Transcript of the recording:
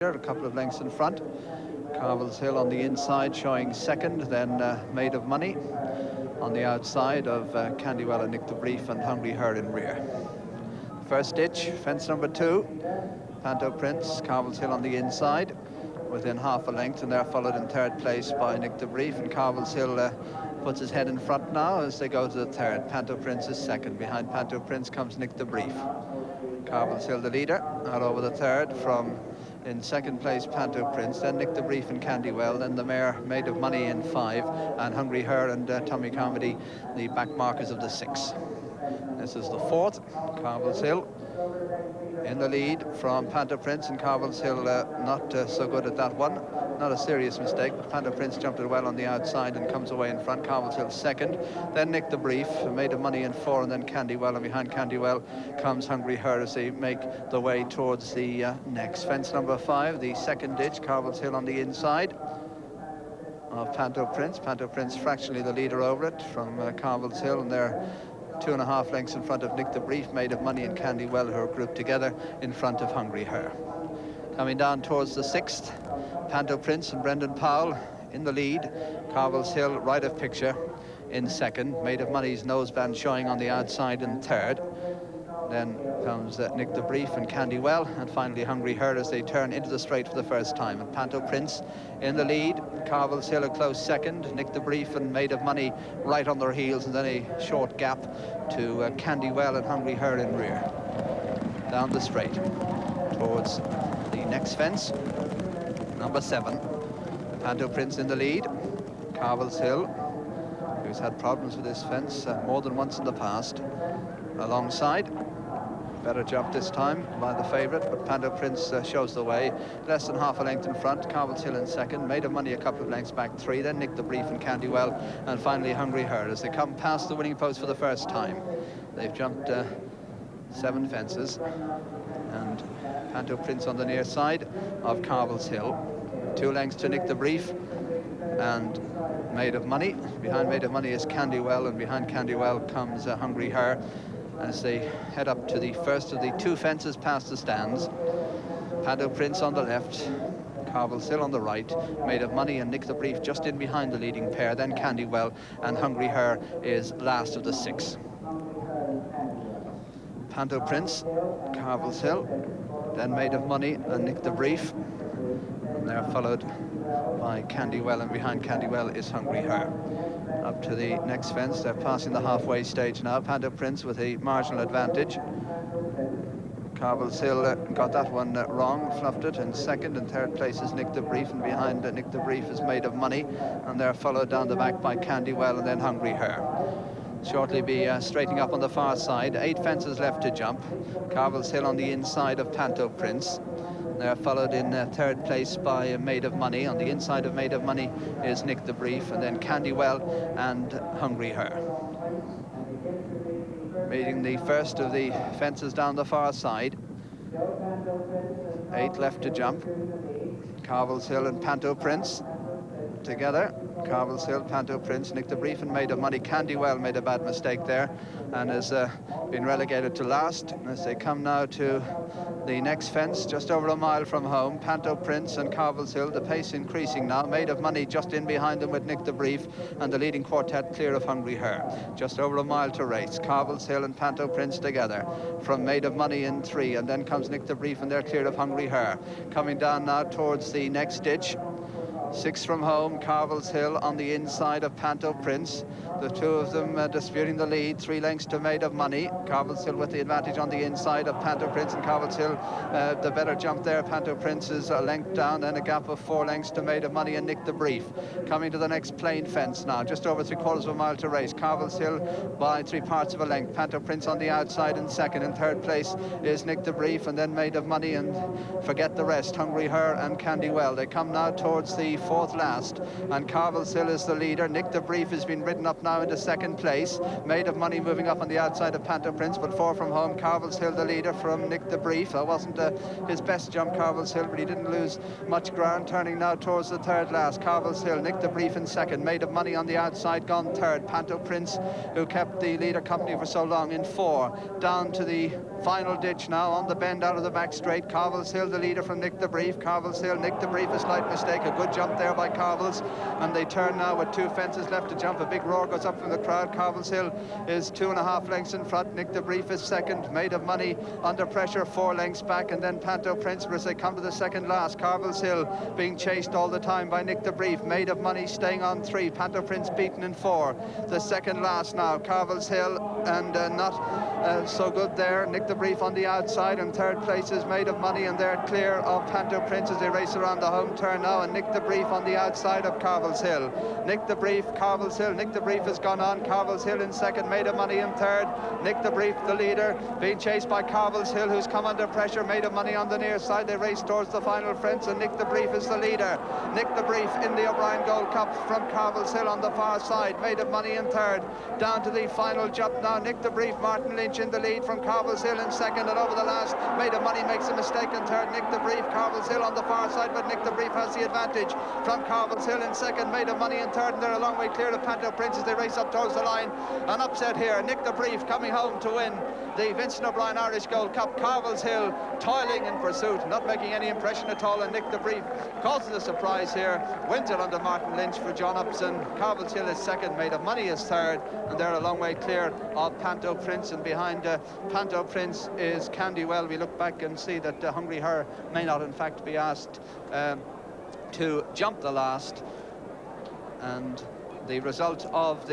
A couple of lengths in front. Carvills Hill on the inside showing second, then Maid of Money on the outside of Candywell and Nick the Brief and Hungry Her in rear. First ditch, fence number 2, Panto Prince, Carvills Hill on the inside within half a length, and they're followed in third place by Nick the Brief, and Carvills Hill puts his head in front now as they go to the third. Panto Prince is second. Behind Panto Prince comes Nick the Brief. Carvills Hill the leader, out over the third from in second place Panto Prince, then Nick the Brief and Candywell, then the mare Maid of Money in 5, and Hungry Her and Tommy Comedy, the back markers of the 6. This is the 4th, Carvills Hill in the lead from Panto Prince, and Carvills Hill not so good at that one. Not a serious mistake, but Panto Prince jumped it well on the outside and comes away in front. Carvills Hill second, then Nick the Brief, Maid of Money in 4, and then Candywell, and behind Candywell comes Hungry Her as they make the way towards the next. Fence number 5, the second ditch, Carvills Hill on the inside of Panto Prince. Panto Prince fractionally the leader over it from Carvills Hill, and they're 2.5 lengths in front of Nick the Brief, Maid of Money and Candywell, who are grouped together in front of Hungry Her. Coming down towards the 6th, Panto Prince and Brendan Powell in the lead. Carvills Hill right of picture in second. Maid of Money's noseband showing on the outside in third. Then comes Nick the Brief and Candywell, and finally Hungry Her as they turn into the straight for the first time. And Panto Prince in the lead, Carvills Hill a close second, Nick the Brief and Maid of Money right on their heels, and then a short gap to Candywell and Hungry Her in rear. Down the straight towards the next fence, number 7. Panto Prince in the lead, Carvills Hill, who's had problems with this fence more than once in the past, alongside. Better jump this time by the favourite, but Panto Prince shows the way. Less than half a length in front, Carvills Hill in second, Maid of Money a couple of lengths back 3, then Nick the Brief and Candywell, and finally Hungry Her as they come past the winning post for the first time. They've jumped 7 fences, and Panto Prince on the near side of Carvills Hill. 2 lengths to Nick the Brief and Maid of Money. Behind Maid of Money is Candywell, and behind Candywell comes Hungry Her as they head up to the first of the 2 fences past the stands. Panto Prince on the left, Carvills Hill on the right, Maid of Money and Nick the Brief just in behind the leading pair, then Candywell, and Hungry Her is last of the 6. Panto Prince, Carvills Hill, then Maid of Money and Nick the Brief, and they're followed by Candywell, and behind Candywell is Hungry Her. Up to the next fence, they're passing the halfway stage now. Panto Prince with a marginal advantage. Carvills Hill got that one wrong, fluffed it. In second and third place is Nick the Brief, and behind Nick the Brief is Maid of Money, and they're followed down the back by Candywell and then Hungry Her. Shortly be straightening up on the far side. 8 fences left to jump. Carvills Hill on the inside of Panto Prince. They're followed in third place by Maid of Money. On the inside of Maid of Money is Nick the Brief, and then Candywell and Hungry Her. Meeting the first of the fences down the far side. 8 left to jump. Carvills Hill and Panto Prince together. Carvills Hill, Panto Prince, Nick the Brief and Maid of Money. Candywell made a bad mistake there and has been relegated to last as they come now to the next fence, just over a mile from home. Panto Prince and Carvills Hill, the pace increasing now. Maid of Money just in behind them with Nick the Brief, and the leading quartet clear of Hungry Her. Just over a mile to race. Carvills Hill and Panto Prince together from Maid of Money in 3, and then comes Nick the Brief, and they're clear of Hungry Her. Coming down now towards the next ditch. 6 from home, Carvills Hill on the inside of Panto Prince. The 2 of them disputing the lead. 3 lengths to Maid of Money. Carvills Hill with the advantage on the inside of Panto Prince, and Carvills Hill the better jump there. Panto Prince is a length down, and a gap of 4 lengths to Maid of Money and Nick the Brief. Coming to the next plain fence now, just over 3/4 of a mile to race. Carvills Hill by 3/4 of a length. Panto Prince on the outside in second. In third place is Nick the Brief, and then Maid of Money, and forget the rest, Hungry Her and Candywell. They come now towards the fourth last, and Carvills Hill is the leader. Nick the Brief has been ridden up now into second place. Maid of Money moving up on the outside of Panto Prince, but 4 from home. Carvills Hill the leader from Nick the Brief. That wasn't his best jump, Carvills Hill, but he didn't lose much ground. Turning now towards the third last. Carvills Hill, Nick the Brief in second. Maid of Money on the outside, gone third. Panto Prince, who kept the leader company for so long, in 4. Down to the final ditch now on the bend out of the back straight. Carvills Hill the leader from Nick the Brief. Carvills Hill, Nick the Brief, a slight mistake. A good jump there by Carvills, and they turn now with 2 fences left to jump. A big roar goes up from the crowd. Carvills Hill is 2.5 lengths in front. Nick the Brief is second. Maid of Money under pressure, 4 lengths back, and then Panto Prince as they come to the second last. Carvills Hill being chased all the time by Nick the Brief. Maid of Money staying on 3. Panto Prince beaten in 4. The second last now. Carvills Hill, and not so good there. Nick the Brief on the outside, and third place is Maid of Money, and they're clear of Panto Prince as they race around the home turn now, and Nick the Brief on the outside of Carvills Hill. Nick the Brief, Carvills Hill. Nick the Brief has gone on. Carvills Hill in second. Maid of Money in third. Nick the Brief the leader, being chased by Carvills Hill, who's come under pressure. Maid of Money on the near side. They race towards the final fence, and Nick the Brief is the leader. Nick the Brief in the O'Brien Gold Cup from Carvills Hill on the far side. Maid of Money in third. Down to the final jump now. Nick the Brief, Martin Lynch in the lead from Carvills Hill in second, and over the last. Maid of Money makes a mistake in third. Nick the Brief, Carvills Hill on the far side, but Nick the Brief has the advantage from Carvills Hill in second. Maid of Money in third, and they're a long way clear of Panto Prince as they race up towards the line. An upset here. Nick the Brief coming home to win the Vincent O'Brien Irish Gold Cup. Carvills Hill toiling in pursuit, not making any impression at all, and Nick the Brief causes a surprise here. Wins it under Martin Lynch for John Upson. Carvills Hill is second. Maid of Money is third, and they're a long way clear of Panto Prince, and behind Panto Prince is Candywell. We look back and see that Hungry Her may not in fact be asked to jump the last, and the result of the